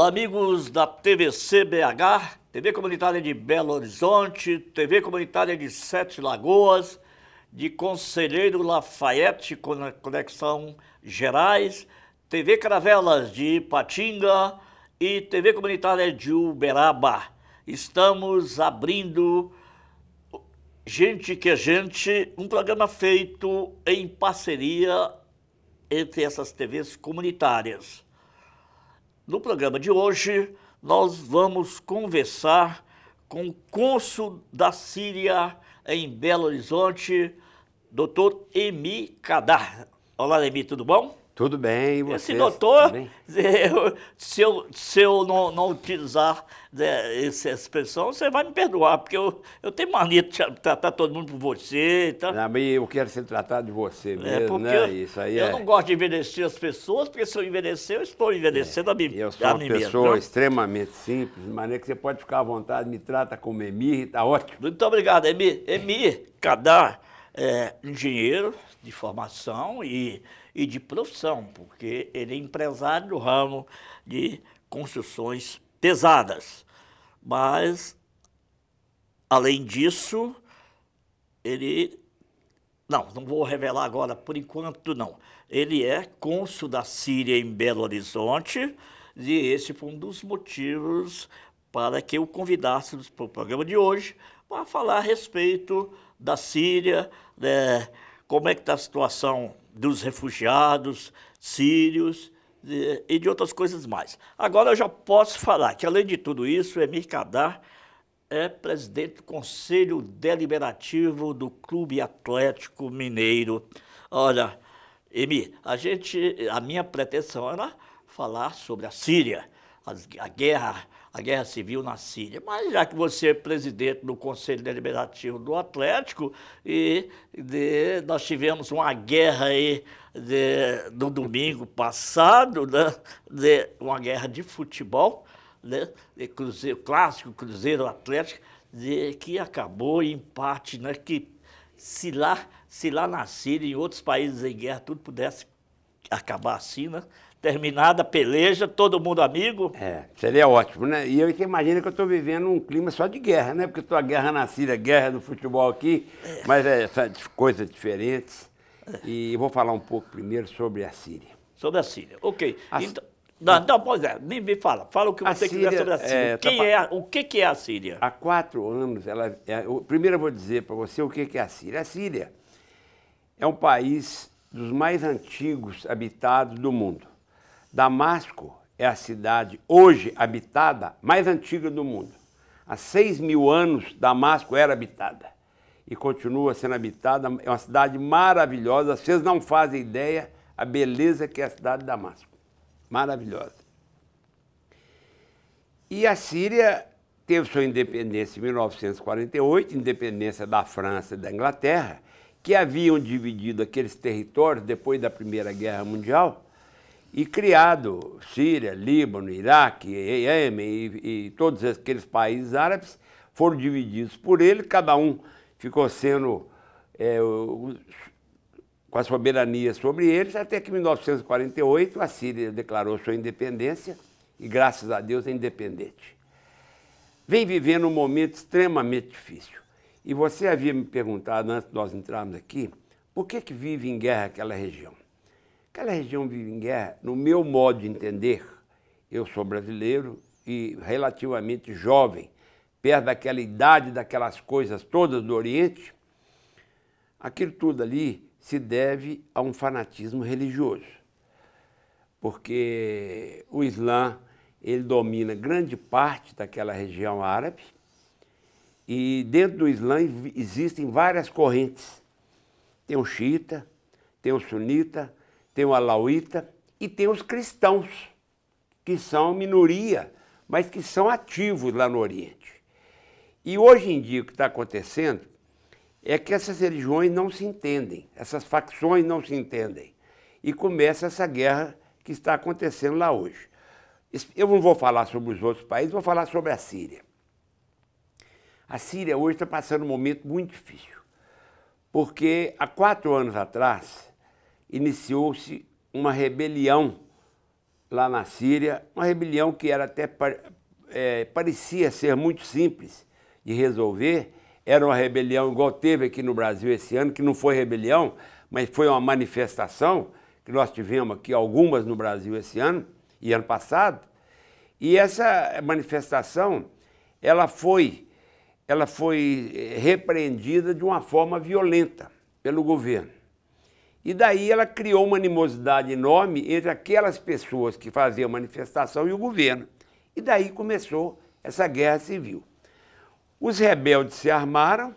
Olá, amigos da TVC BH, TV Comunitária de Belo Horizonte, TV Comunitária de Sete Lagoas, de Conselheiro Lafayette, Conexão Gerais, TV Caravelas de Ipatinga e TV Comunitária de Uberaba. Estamos abrindo Gente que é Gente, um programa feito em parceria entre essas TVs comunitárias. No programa de hoje, nós vamos conversar com o cônsul da Síria em Belo Horizonte, Dr. Emi Kadar. Olá, Emi, tudo bom? Tudo bem, e você? Esse doutor, se eu não utilizar essa expressão, você vai me perdoar, porque eu tenho mania de tratar todo mundo por você. Então, eu quero ser tratado de você mesmo, né? Isso aí eu não gosto de envelhecer as pessoas, porque se eu envelhecer, eu estou envelhecendo a mim mesmo. Eu sou uma pessoa extremamente simples, de maneira que você pode ficar à vontade, me trata como Emi, está ótimo. Muito obrigado, Emi. Emi Kadar é engenheiro de formação e de profissão, porque ele é empresário do ramo de construções pesadas. Mas, além disso, ele... Não vou revelar agora, por enquanto não. Ele é cônsul da Síria em Belo Horizonte e esse foi um dos motivos para que eu convidasse para o programa de hoje para falar a respeito da Síria, como é que está a situação dos refugiados sírios e de outras coisas mais. Agora eu já posso falar que, além de tudo isso, Emi Kadar é presidente do Conselho Deliberativo do Clube Atlético Mineiro. Olha, Emi, a minha pretensão era falar sobre a Síria, a guerra civil na Síria. Mas já que você é presidente do Conselho Deliberativo do Atlético, nós tivemos uma guerra aí no domingo passado, né, uma guerra de futebol, né, Cruzeiro Clássico, Cruzeiro Atlético, que acabou em parte, né, que se lá na Síria e em outros países em guerra tudo pudesse acabar assim, né? Terminada a peleja, todo mundo amigo. Seria ótimo, né? E eu que imagino que eu estou vivendo um clima só de guerra, né? Porque a guerra na Síria, guerra do futebol aqui, mas são coisas diferentes. E vou falar um pouco primeiro sobre a Síria. Sobre a Síria, ok. Então, pois é, me fala o que você quiser sobre a Síria. O que é a Síria? Há 4 anos, primeiro eu vou dizer para você o que é a Síria. A Síria é um país dos mais antigos habitados do mundo. Damasco é a cidade hoje habitada mais antiga do mundo. Há 6.000 anos, Damasco era habitada e continua sendo habitada. É uma cidade maravilhosa. Vocês não fazem ideia a beleza que é a cidade de Damasco. Maravilhosa. E a Síria teve sua independência em 1948, independência da França e da Inglaterra, que haviam dividido aqueles territórios depois da Primeira Guerra Mundial e criado Síria, Líbano, Iraque, Iêmen e todos aqueles países árabes foram divididos por ele, cada um ficou sendo com a soberania sobre eles, até que em 1948 a Síria declarou sua independência e, graças a Deus, é independente. Vem vivendo um momento extremamente difícil. E você havia me perguntado, antes de nós entrarmos aqui, por que vive em guerra aquela região? Aquela região vive em guerra, no meu modo de entender, eu sou brasileiro e relativamente jovem, perto daquela idade, daquelas coisas todas do Oriente, aquilo tudo ali se deve a um fanatismo religioso. Porque o Islã, ele domina grande parte daquela região árabe, e dentro do Islã existem várias correntes. Tem o xiita, tem o sunita, tem o alauíta e tem os cristãos, que são minoria, mas que são ativos lá no Oriente. E hoje em dia o que está acontecendo é que essas religiões não se entendem, essas facções não se entendem. E começa essa guerra que está acontecendo lá hoje. Eu não vou falar sobre os outros países, vou falar sobre a Síria. A Síria hoje está passando um momento muito difícil, porque há 4 anos atrás iniciou-se uma rebelião lá na Síria, uma rebelião que era até parecia ser muito simples de resolver. Era uma rebelião igual teve aqui no Brasil esse ano, que não foi rebelião, mas foi uma manifestação, que nós tivemos aqui algumas no Brasil esse ano e ano passado. E essa manifestação, ela foi repreendida de uma forma violenta pelo governo. E daí ela criou uma animosidade enorme entre aquelas pessoas que faziam a manifestação e o governo. E daí começou essa guerra civil. Os rebeldes se armaram,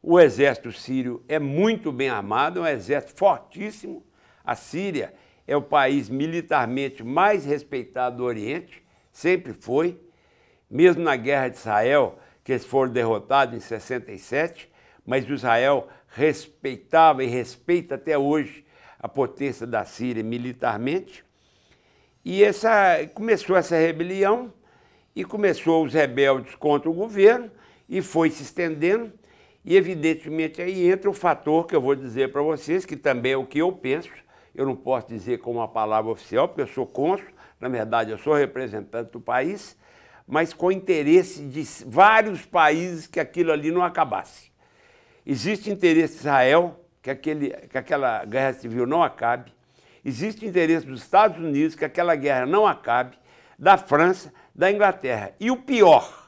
o exército sírio é muito bem armado, é um exército fortíssimo. A Síria é o país militarmente mais respeitado do Oriente, sempre foi. Mesmo na guerra de Israel, que eles foram derrotados em 67, mas o Israel respeitava e respeita até hoje a potência da Síria militarmente. E começou essa rebelião, e começou os rebeldes contra o governo, e foi se estendendo, e evidentemente aí entra o fator que eu vou dizer para vocês, que também é o que eu penso. Eu não posso dizer como uma palavra oficial, porque eu sou cônsul, na verdade eu sou representante do país, mas com interesse de vários países que aquilo ali não acabasse. Existe interesse de Israel que aquela guerra civil não acabe, existe interesse dos Estados Unidos que aquela guerra não acabe, da França, da Inglaterra. E o pior,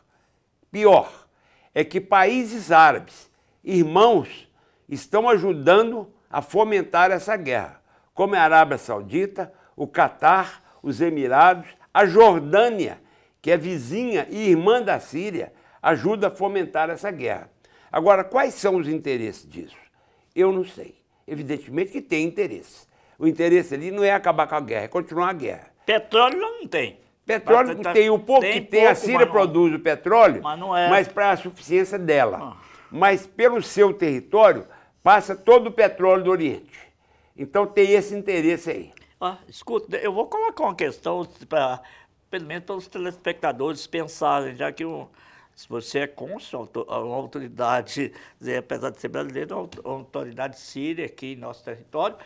é que países árabes, irmãos, estão ajudando a fomentar essa guerra, como a Arábia Saudita, o Catar, os Emirados, a Jordânia, que é vizinha e irmã da Síria, ajuda a fomentar essa guerra. Agora, quais são os interesses disso? Eu não sei. Evidentemente que tem interesse. O interesse ali não é acabar com a guerra, é continuar a guerra. Petróleo não tem. Petróleo tem o pouco que tem, a Síria produz o petróleo, mas para a suficiência dela. Mas pelo seu território passa todo o petróleo do Oriente. Então tem esse interesse aí. Escuta, eu vou colocar uma questão para, pelo menos para os telespectadores pensarem, já que se você é cônsul, uma autoridade, apesar de ser brasileiro, uma autoridade síria aqui em nosso território,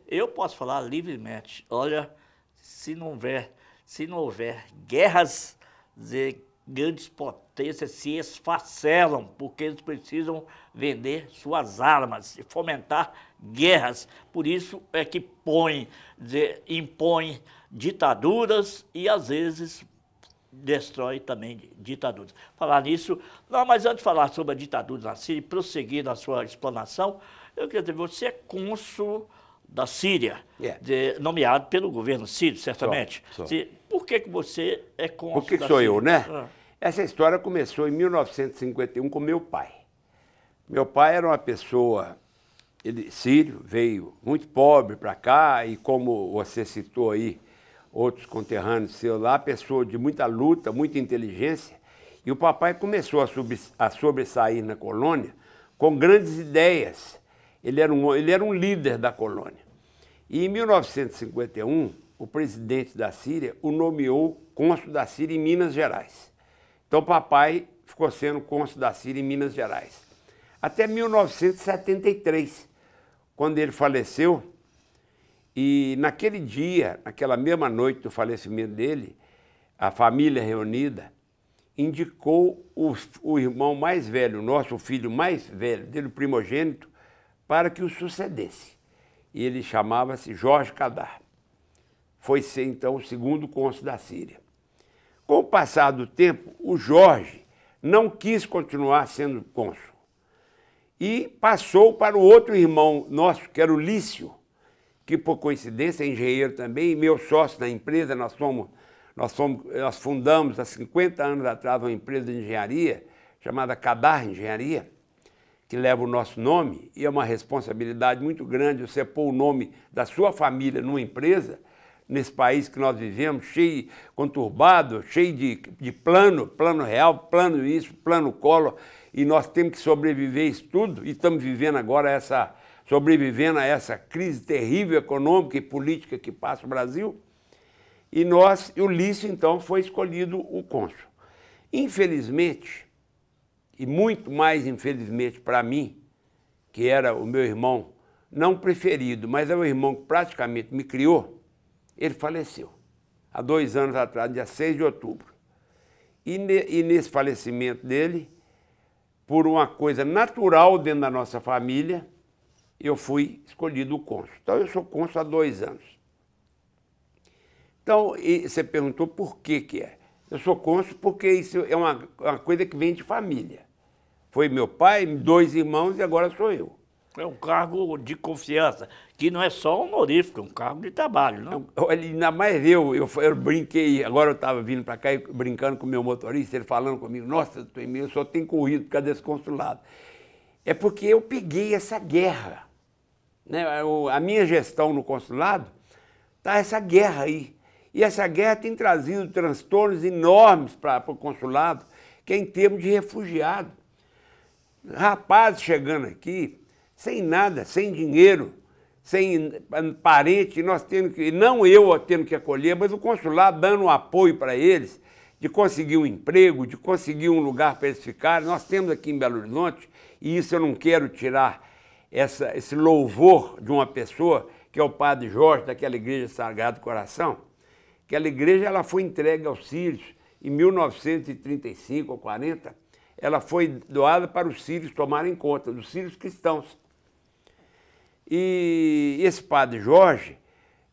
eu posso falar livremente. Olha, se não houver guerras, grandes potências se esfacelam, porque eles precisam vender suas armas e fomentar guerras. Por isso é que impõe ditaduras e, às vezes, destrói também ditaduras. Falar nisso, não, mas antes de falar sobre a ditadura na Síria, prosseguir na sua explanação, eu queria dizer, você é cônsul da Síria, nomeado pelo governo sírio, certamente. Sou. Por que você é cônsul da Síria? Por que sou eu, né? Essa história começou em 1951 com meu pai. Meu pai era uma pessoa sírio, veio muito pobre para cá, e como você citou aí, outros conterrâneos seus lá, pessoa de muita luta, muita inteligência, e o papai começou a sobressair na colônia com grandes ideias. Ele era um líder da colônia. E em 1951, o presidente da Síria o nomeou cônsul da Síria em Minas Gerais. Então, papai ficou sendo cônsul da Síria em Minas Gerais. Até 1973, quando ele faleceu, e naquele dia, naquela mesma noite do falecimento dele, a família reunida indicou o irmão mais velho, nosso filho mais velho, dele, o primogênito, para que o sucedesse. E ele chamava-se Jorge Kadar. Foi ser, então, o segundo cônsul da Síria. Com o passar do tempo, o Jorge não quis continuar sendo cônsul e passou para o outro irmão nosso, que era o Lício, que, por coincidência, é engenheiro também, e meu sócio na empresa. Nós fundamos, há 50 anos atrás, uma empresa de engenharia chamada Kadar Engenharia, que leva o nosso nome, e é uma responsabilidade muito grande você pôr o nome da sua família numa empresa, nesse país que nós vivemos, cheio, conturbado, cheio de plano real, plano isso, plano Collor, e nós temos que sobreviver a isso tudo, e estamos vivendo agora sobrevivendo a essa crise terrível econômica e política que passa o Brasil. E o Lício, então, foi escolhido o cônsul. Infelizmente, e muito mais infelizmente para mim, que era o meu irmão, não preferido, mas é o irmão que praticamente me criou, ele faleceu. há 2 anos atrás, dia 6 de outubro. E nesse falecimento dele, por uma coisa natural dentro da nossa família, eu fui escolhido o cônsul. Então, eu sou cônsul há 2 anos. Então, você perguntou por que que é. Eu sou cônsul porque isso é uma coisa que vem de família. Foi meu pai, 2 irmãos e agora sou eu. É um cargo de confiança, que não é só honorífico, é um cargo de trabalho, não? Olha, ainda mais eu brinquei, agora eu estava vindo para cá brincando com o meu motorista, ele falando comigo, nossa, eu só tenho corrido por causa desse consulado. É porque eu peguei essa guerra. Né? A minha gestão no consulado, está essa guerra aí. E essa guerra tem trazido transtornos enormes para o consulado, que é em termos de refugiado. Rapazes chegando aqui, sem nada, sem dinheiro, sem parente, nós tendo que, não eu tendo que acolher, mas o consulado dando um apoio para eles, de conseguir um emprego, de conseguir um lugar para eles ficarem. Nós temos aqui em Belo Horizonte, e isso eu não quero tirar esse louvor de uma pessoa, que é o Padre Jorge, daquela Igreja Sagrado Coração. Aquela igreja ela foi entregue aos sírios em 1935 ou 40, ela foi doada para os sírios tomarem conta, dos sírios cristãos. E esse Padre Jorge,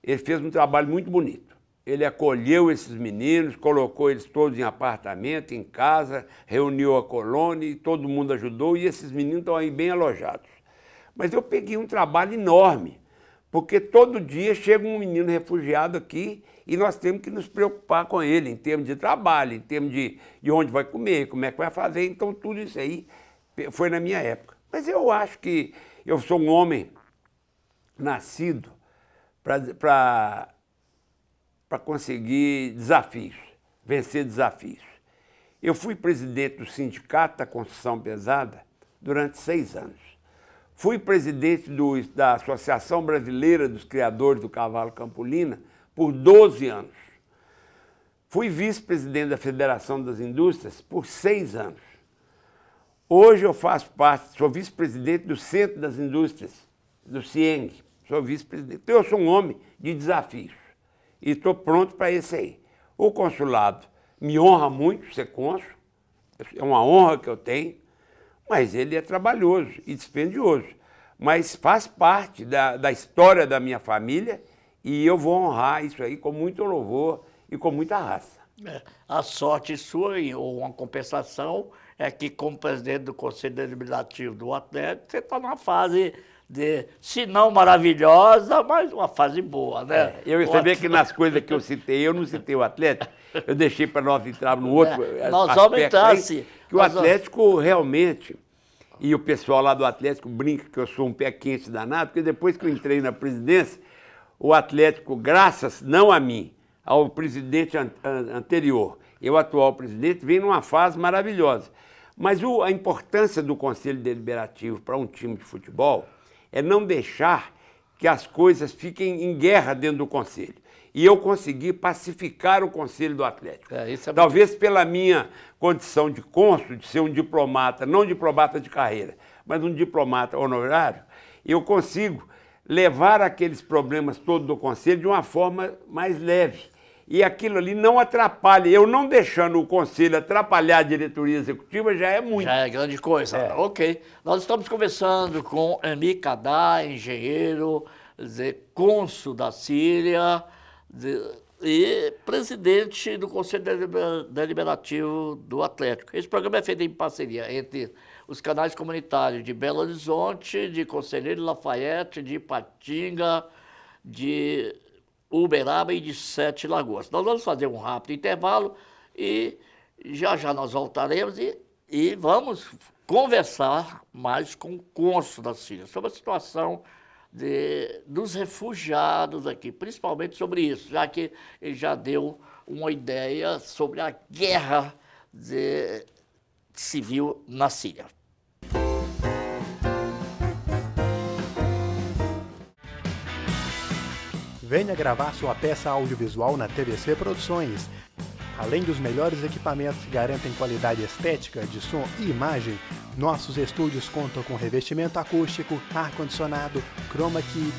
ele fez um trabalho muito bonito. Ele acolheu esses meninos, colocou eles todos em apartamento, em casa, reuniu a colônia e todo mundo ajudou e esses meninos estão aí bem alojados. Mas eu peguei um trabalho enorme, porque todo dia chega um menino refugiado aqui e nós temos que nos preocupar com ele, em termos de trabalho, em termos de onde vai comer, como é que vai fazer. Então, tudo isso aí foi na minha época. Mas eu acho que eu sou um homem nascido para conseguir desafios, vencer desafios. Eu fui presidente do Sindicato da Construção Pesada durante 6 anos. Fui presidente da Associação Brasileira dos Criadores do Cavalo Campolina por 12 anos. Fui vice-presidente da Federação das Indústrias por 6 anos. Hoje eu faço parte, sou vice-presidente do Centro das Indústrias, do CIENG, sou vice-presidente. Então eu sou um homem de desafios e estou pronto para esse aí. O consulado me honra muito ser cônsul, é uma honra que eu tenho, mas ele é trabalhoso e dispendioso. Mas faz parte da história da minha família e eu vou honrar isso aí com muito louvor e com muita raça. A sorte sua, ou uma compensação, é que como presidente do Conselho Deliberativo do Atlético, você está numa fase se não maravilhosa, mas uma fase boa, né? Você vê que nas coisas que eu citei, eu não citei o Atlético, eu deixei para nós entrarmos no outro nós vamos entrar, sim. Que o Atlético realmente, e o pessoal lá do Atlético brinca que eu sou um pé quente danado, porque depois que eu entrei na presidência, o Atlético, graças não a mim, ao presidente anterior e ao atual presidente, vem numa fase maravilhosa. Mas a importância do Conselho Deliberativo para um time de futebol é não deixar que as coisas fiquem em guerra dentro do Conselho. E eu consegui pacificar o Conselho do Atlético. Talvez pela minha condição de cônsul, de ser um diplomata, não diplomata de carreira, mas um diplomata honorário, eu consigo levar aqueles problemas todos do Conselho de uma forma mais leve. E aquilo ali não atrapalha. Eu não deixando o Conselho atrapalhar a diretoria executiva já é muito. Já é grande coisa. Ok. Nós estamos conversando com Emir Kadar, engenheiro, cônsul da Síria e presidente do Conselho Deliberativo do Atlético. Esse programa é feito em parceria entre os canais comunitários de Belo Horizonte, de Conselheiro Lafayette, de Ipatinga, de Uberaba e de 7 Lagoas. Nós vamos fazer um rápido intervalo e já nós voltaremos e vamos conversar mais com o cônsul da Síria sobre a situação dos refugiados aqui, principalmente sobre isso, já que ele já deu uma ideia sobre a guerra civil na Síria. Venha gravar sua peça audiovisual na TVC Produções. Além dos melhores equipamentos que garantem qualidade estética de som e imagem, nossos estúdios contam com revestimento acústico, ar-condicionado, chroma key,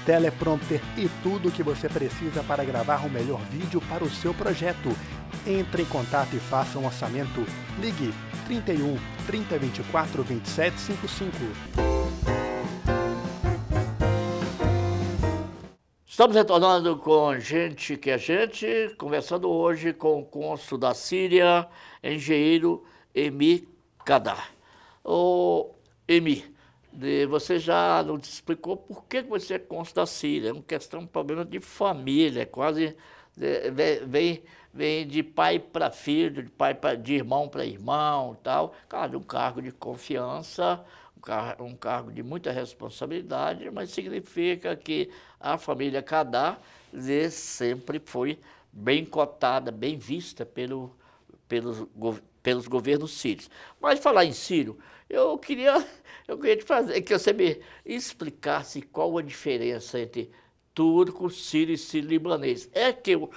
teleprompter e tudo o que você precisa para gravar o melhor vídeo para o seu projeto. Entre em contato e faça um orçamento. Ligue 31 3024 2755. Estamos retornando com Gente que é Gente, conversando hoje com o cônsul da Síria, engenheiro Emi Kadar. Ô, Emi, você já nos explicou por que você é cônsul da Síria. É uma questão, um problema de família, quase vem de pai para filho, de irmão para irmão e tal. Claro, um cargo de confiança, um cargo de muita responsabilidade, mas significa que a família Kadar sempre foi bem cotada, bem vista pelos governos sírios. Mas falar em sírio, eu queria te fazer que você me explicasse qual a diferença entre turco, sírio e sírio-libanês. É que eu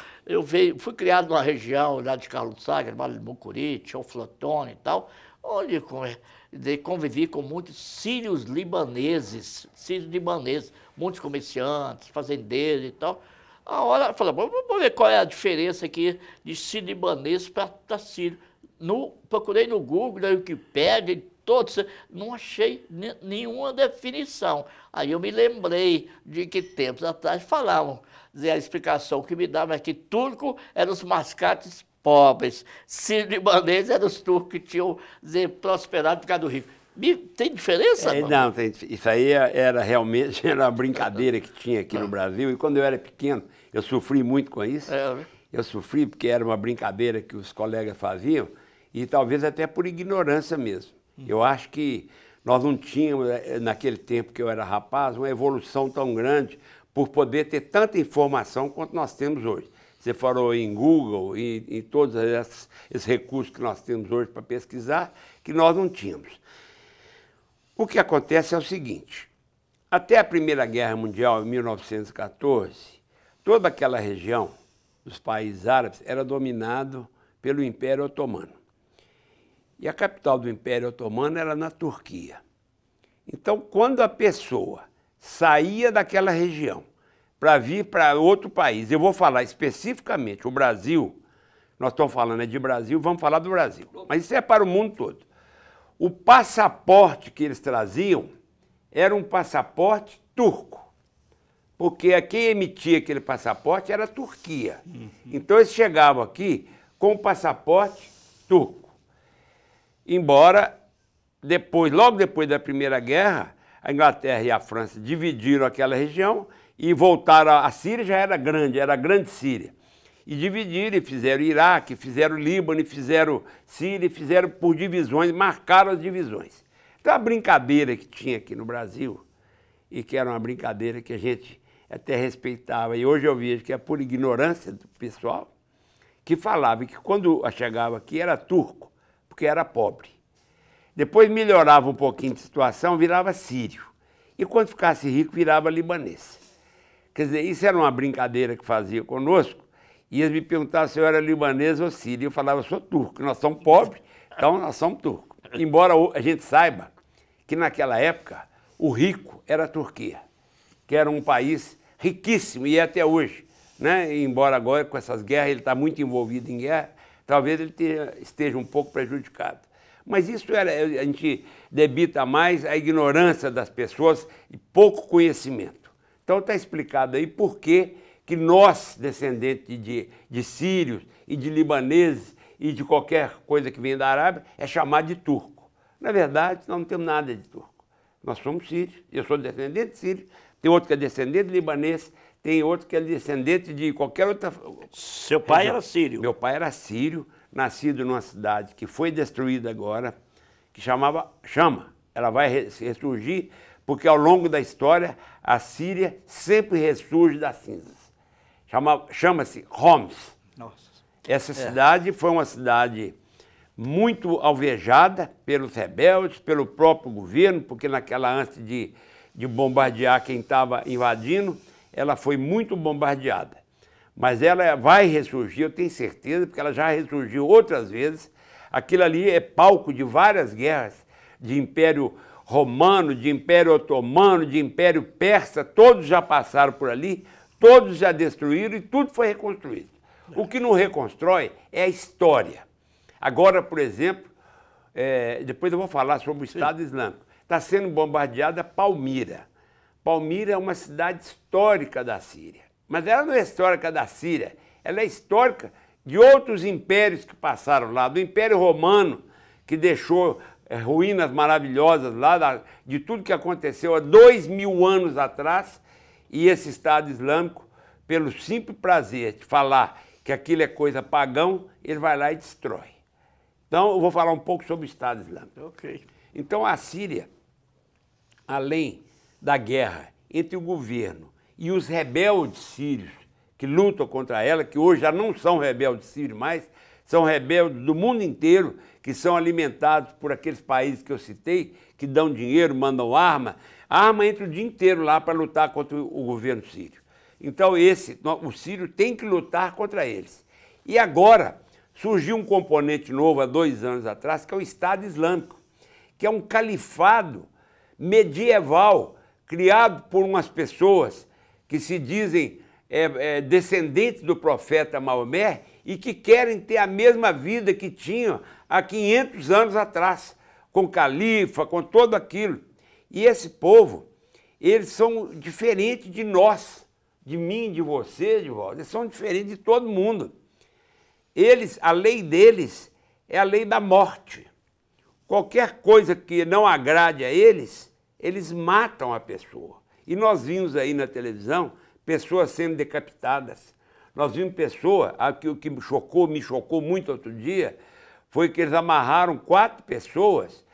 fui criado numa região lá de Carlos Sager, Vale do Mucuri, Teoflotone e tal, onde convivi com muitos sírios-libaneses, muitos comerciantes, fazendeiros e tal. A hora eu falei, vamos ver qual é a diferença aqui de sírio-libanês para sírio. Procurei no Google, na Wikipédia, todos, não achei nenhuma definição. Aí eu me lembrei de que tempos atrás falavam, a explicação que me dava é que turco eram os mascates pobres, sírio-libanês eram os turcos que tinham prosperado por causa do rico. Tem diferença? Não, isso aí era realmente uma brincadeira que tinha aqui no Brasil, e quando eu era pequeno, eu sofri muito com isso. Eu sofri porque era uma brincadeira que os colegas faziam, e talvez até por ignorância mesmo. Eu acho que nós não tínhamos, naquele tempo que eu era rapaz, uma evolução tão grande por poder ter tanta informação quanto nós temos hoje. Você falou em Google e em todos esses recursos que nós temos hoje para pesquisar, que nós não tínhamos. O que acontece é o seguinte, até a Primeira Guerra Mundial, em 1914, toda aquela região dos países árabes era dominado pelo Império Otomano. E a capital do Império Otomano era na Turquia. Então, quando a pessoa saía daquela região para vir para outro país, eu vou falar especificamente o Brasil, nós estamos falando de Brasil, vamos falar do Brasil, mas isso é para o mundo todo. O passaporte que eles traziam era um passaporte turco, porque quem emitia aquele passaporte era a Turquia. Então, eles chegavam aqui com o passaporte turco. Embora, logo depois da Primeira Guerra, a Inglaterra e a França dividiram aquela região e voltaram, a Síria já era a grande Síria. E dividiram, e fizeram Iraque, fizeram Líbano, fizeram Síria, fizeram por divisões, marcaram as divisões. Então a brincadeira que tinha aqui no Brasil, e que era uma brincadeira que a gente até respeitava, e hoje eu vejo que é por ignorância do pessoal, que falava que quando chegava aqui era turco, porque era pobre. Depois melhorava um pouquinho de situação, virava sírio. E quando ficasse rico, virava libanês. Quer dizer, isso era uma brincadeira que fazia conosco, e eles me perguntavam se eu era libanês ou sírio. Eu falava, eu sou turco, nós somos pobres, então nós somos turcos. Embora a gente saiba que naquela época o rico era a Turquia, que era um país riquíssimo, e é até hoje. Né? E embora agora com essas guerras, ele está muito envolvido em guerra, talvez ele esteja um pouco prejudicado. Mas isso a gente debita mais a ignorância das pessoas e pouco conhecimento. Então está explicado aí por que nós, descendentes de sírios e de libaneses e de qualquer coisa que vem da Arábia, é chamado de turco. Na verdade, nós não temos nada de turco. Nós somos sírios, eu sou descendente de sírio, tem outro que é descendente de libanês, tem outro que é descendente de qualquer outra... Seu pai era sírio? Meu pai era sírio, nascido numa cidade que foi destruída agora, que chama. Ela vai ressurgir, porque ao longo da história, a Síria sempre ressurge das cinzas. Chama-se Homs. Nossa. Essa cidade foi uma cidade muito alvejada pelos rebeldes, pelo próprio governo, porque naquela antes de bombardear quem estava invadindo, ela foi muito bombardeada. Mas ela vai ressurgir, eu tenho certeza, porque ela já ressurgiu outras vezes. Aquilo ali é palco de várias guerras de Império romano, de Império Otomano, de Império Persa, todos já passaram por ali, todos já destruíram e tudo foi reconstruído. O que não reconstrói é a história. Agora, por exemplo, depois eu vou falar sobre o Estado Islâmico. Está sendo bombardeada Palmira. Palmira é uma cidade histórica da Síria. Mas ela não é histórica da Síria, ela é histórica de outros impérios que passaram lá, do Império Romano, que deixou ruínas maravilhosas lá, de tudo que aconteceu há 2000 anos atrás, e esse Estado Islâmico, pelo simples prazer de falar que aquilo é coisa pagão, ele vai lá e destrói. Então, eu vou falar um pouco sobre o Estado Islâmico. Ok. Então, a Síria, além da guerra entre o governo e os rebeldes sírios que lutam contra ela, que hoje já não são rebeldes sírios mais, são rebeldes do mundo inteiro, que são alimentados por aqueles países que eu citei, que dão dinheiro, mandam arma entra o dia inteiro lá para lutar contra o governo sírio. Então o sírio tem que lutar contra eles. E agora surgiu um componente novo há 2 anos atrás, que é o Estado Islâmico, que é um califado medieval, criado por umas pessoas que se dizem descendentes do profeta Maomé e que querem ter a mesma vida que tinham há 500 anos atrás, com califa, com tudo aquilo. E esse povo, eles são diferentes de nós, de mim, de você, de volta. Eles são diferentes de todo mundo. A lei deles é a lei da morte. Qualquer coisa que não agrade a eles, eles matam a pessoa. E nós vimos aí na televisão pessoas sendo decapitadas. Nós vimos o que me chocou muito outro dia, foi que eles amarraram 4 pessoas,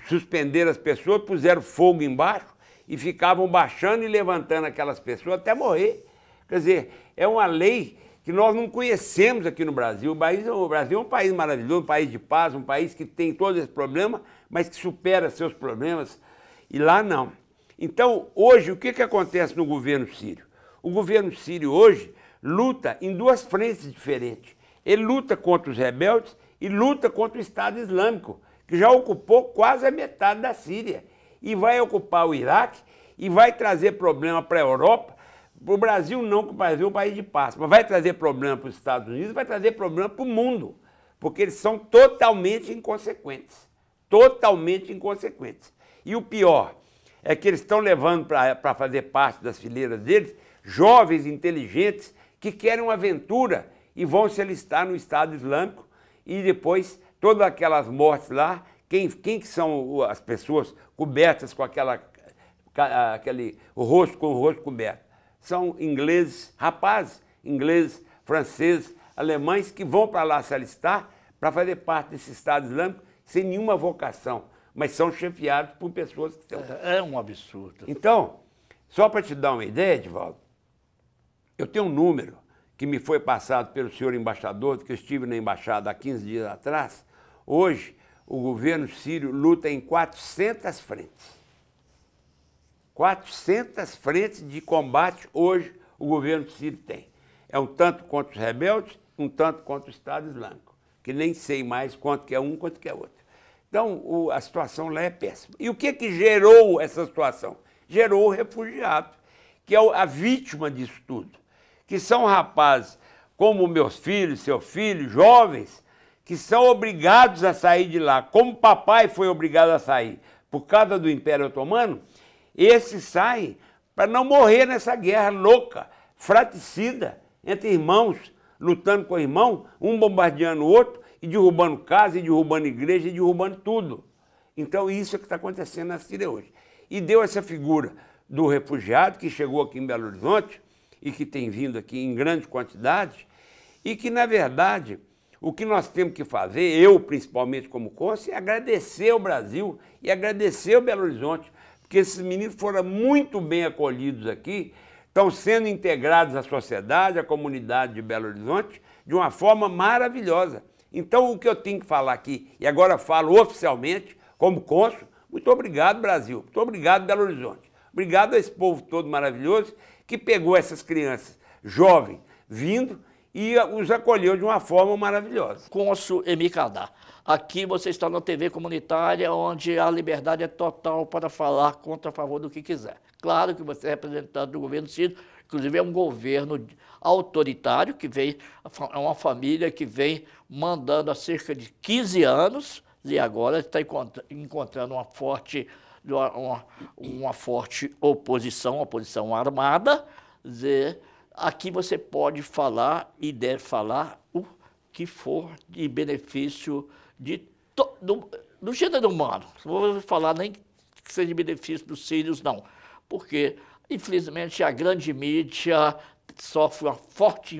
suspenderam as pessoas, puseram fogo embaixo e ficavam baixando e levantando aquelas pessoas até morrer. Quer dizer, é uma lei que nós não conhecemos aqui no Brasil. O Brasil é um país maravilhoso, um país de paz, um país que tem todos esses problemas, mas que supera seus problemas, e lá não. Então, hoje, o que acontece no governo sírio? O governo sírio hoje luta em 2 frentes diferentes. Ele luta contra os rebeldes e luta contra o Estado Islâmico, que já ocupou quase a metade da Síria, e vai ocupar o Iraque e vai trazer problema para a Europa. Para o Brasil não, porque o Brasil é um país de paz, mas vai trazer problema para os Estados Unidos, vai trazer problema para o mundo, porque eles são totalmente inconsequentes. Totalmente inconsequentes. E o pior é que eles estão levando para fazer parte das fileiras deles jovens inteligentes que querem uma aventura e vão se alistar no Estado Islâmico, e depois todas aquelas mortes lá, quem que são as pessoas cobertas com o rosto coberto? São ingleses, rapazes, ingleses, franceses, alemães, que vão para lá se alistar para fazer parte desse Estado Islâmico sem nenhuma vocação, mas são chefiados por pessoas que estão... É um absurdo. Então, só para te dar uma ideia, Edivaldo, eu tenho um número que me foi passado pelo senhor embaixador, que eu estive na embaixada há 15 dias atrás. Hoje, o governo sírio luta em 400 frentes. 400 frentes de combate hoje o governo sírio tem. É um tanto contra os rebeldes, um tanto contra o Estado Islâmico, que nem sei mais quanto que é um, quanto que é outro. Então, a situação lá é péssima. E o que gerou essa situação? Gerou o refugiado, que é a vítima disso tudo, que são rapazes como meus filhos, seu filho, jovens, que são obrigados a sair de lá, como papai foi obrigado a sair por causa do Império Otomano. Esses saem para não morrer nessa guerra louca, fratricida, entre irmãos, lutando com o irmão, um bombardeando o outro, e derrubando casa, e derrubando igreja, e derrubando tudo. Então isso é o que está acontecendo na Síria hoje. E deu essa figura do refugiado que chegou aqui em Belo Horizonte, e que tem vindo aqui em grande quantidade, e que, na verdade, o que nós temos que fazer, eu principalmente como cônsul, é agradecer ao Brasil e agradecer ao Belo Horizonte, porque esses meninos foram muito bem acolhidos aqui, estão sendo integrados à sociedade, à comunidade de Belo Horizonte, de uma forma maravilhosa. Então, o que eu tenho que falar aqui, e agora falo oficialmente, como cônsul, muito obrigado, Brasil, muito obrigado, Belo Horizonte. Obrigado a esse povo todo maravilhoso que pegou essas crianças jovens vindo e os acolheu de uma forma maravilhosa. Cônsul Emi Kadar. aqui você está na TV comunitária, onde a liberdade é total para falar contra a favor do que quiser. Claro que você é representante do governo Ciro, inclusive é um governo autoritário, que vem, é uma família que vem mandando há cerca de 15 anos, e agora está encontrando uma forte oposição armada. Aqui você pode falar e deve falar o que for de benefício do gênero humano. Não vou falar nem que seja de benefício dos sírios, não. Porque, infelizmente, a grande mídia sofre uma forte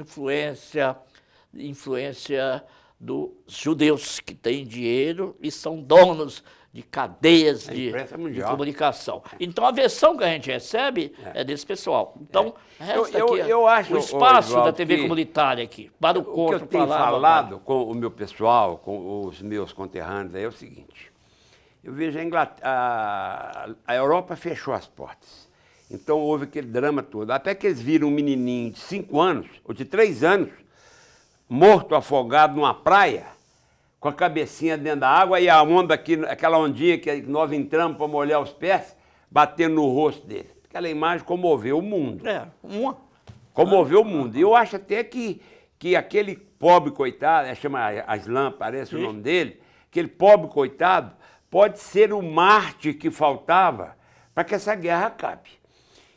influência dos judeus, que têm dinheiro e são donos de cadeias de comunicação. Então, a versão que a gente recebe é desse pessoal. Então, resta aqui eu acho, o espaço Oswaldo, da TV comunitária aqui, para o que eu tenho falado com o meu pessoal, com os meus conterrâneos, é o seguinte. Eu vejo a Europa fechou as portas. Então, houve aquele drama todo. Até que eles viram um menininho de 5 anos, ou de 3 anos, morto, afogado numa praia, com a cabecinha dentro da água e a onda aqui, aquela ondinha que nós entramos para molhar os pés, batendo no rosto dele. Aquela imagem comoveu o mundo. Comoveu o mundo. E eu acho até que aquele pobre coitado, chama Aslan, parece o nome dele, aquele pobre coitado pode ser o mártir que faltava para que essa guerra acabe.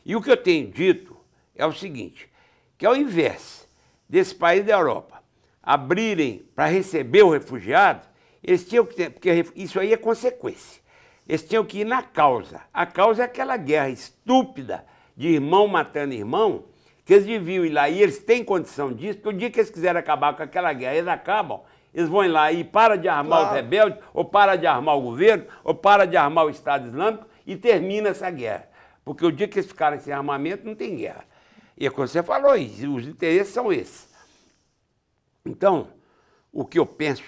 E o que eu tenho dito é o seguinte, que ao invés desse país da Europa abrirem para receber o refugiado, eles tinham que ter, porque isso aí é consequência, eles tinham que ir na causa. A causa é aquela guerra estúpida de irmão matando irmão, que eles deviam ir lá, e eles têm condição disso, porque o dia que eles quiserem acabar com aquela guerra, eles acabam, eles vão ir lá e para de armar os rebeldes, ou para de armar o governo, ou para de armar o Estado Islâmico, e termina essa guerra. Porque o dia que eles ficarem sem armamento, não tem guerra. E é como você falou, os interesses são esses. Então, o que eu penso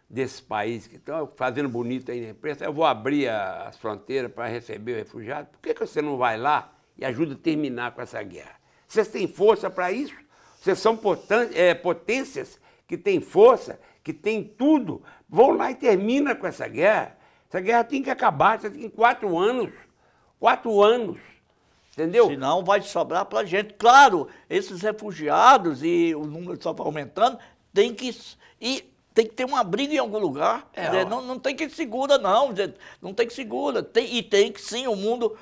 desses países que estão fazendo bonito aí na imprensa, eu vou abrir as fronteiras para receber o refugiado, por que você não vai lá e ajuda a terminar com essa guerra? Vocês têm força para isso? Vocês são potências que têm força, que têm tudo. Vão lá e termina com essa guerra. Essa guerra tem que acabar, você tem 4 anos. 4 anos. Entendeu? Senão vai sobrar para a gente. Claro, esses refugiados e o número só vai aumentando, tem que ter um abrigo em algum lugar. Não tem que segura, não. Não tem que segura. Tem que sim, o mundo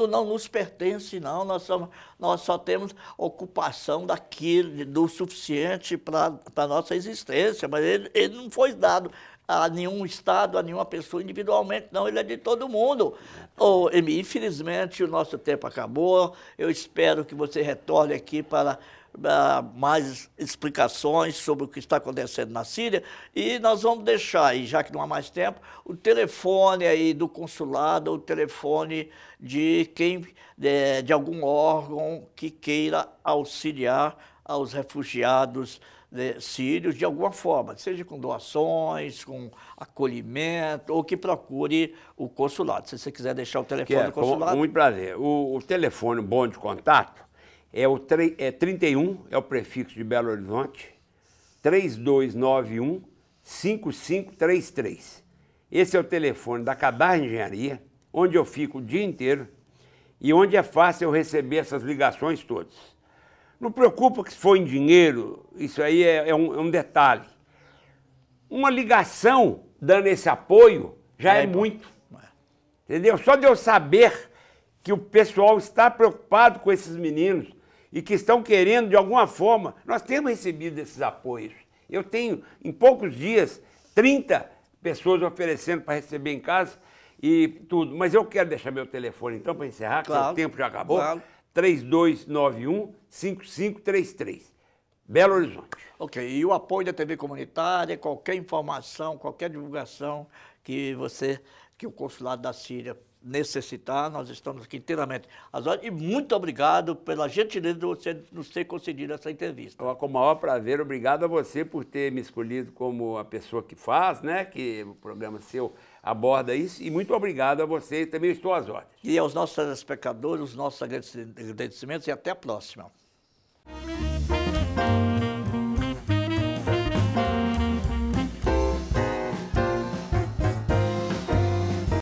não nos pertence, não. Nós só temos ocupação do suficiente para a nossa existência, mas ele não foi dado a nenhum Estado, a nenhuma pessoa individualmente, não, ele é de todo mundo. Infelizmente, o nosso tempo acabou. Eu espero que você retorne aqui para mais explicações sobre o que está acontecendo na Síria, e nós vamos deixar aí, já que não há mais tempo, o telefone aí do consulado, o telefone de algum órgão que queira auxiliar aos refugiados sírios de alguma forma, seja com doações, com acolhimento, ou que procure o consulado. Se você quiser deixar o telefone do consulado. Com muito prazer. O telefone bom de contato é 31, é o prefixo de Belo Horizonte, 3291-5533. Esse é o telefone da Cadar Engenharia, onde eu fico o dia inteiro e onde é fácil eu receber essas ligações todas. Não preocupa que se for em dinheiro, isso aí é um detalhe. Uma ligação dando esse apoio já é muito. Entendeu? Só de eu saber que o pessoal está preocupado com esses meninos e que estão querendo, de alguma forma, nós temos recebido esses apoios. Eu tenho, em poucos dias, 30 pessoas oferecendo para receber em casa e tudo. Mas eu quero deixar meu telefone, então, para encerrar, que o tempo já acabou. 3291-5533. Belo Horizonte. Ok, e o apoio da TV comunitária, qualquer informação, qualquer divulgação que o consulado da Síria necessitar, nós estamos aqui inteiramente às ordens. E muito obrigado pela gentileza de você nos ter concedido essa entrevista. Com o maior prazer, obrigado a você por ter me escolhido como a pessoa que faz, né, que o programa seu aborda isso, e muito obrigado a você, também estou às ordens. E aos nossos telespectadores, os nossos agradecimentos, e até a próxima.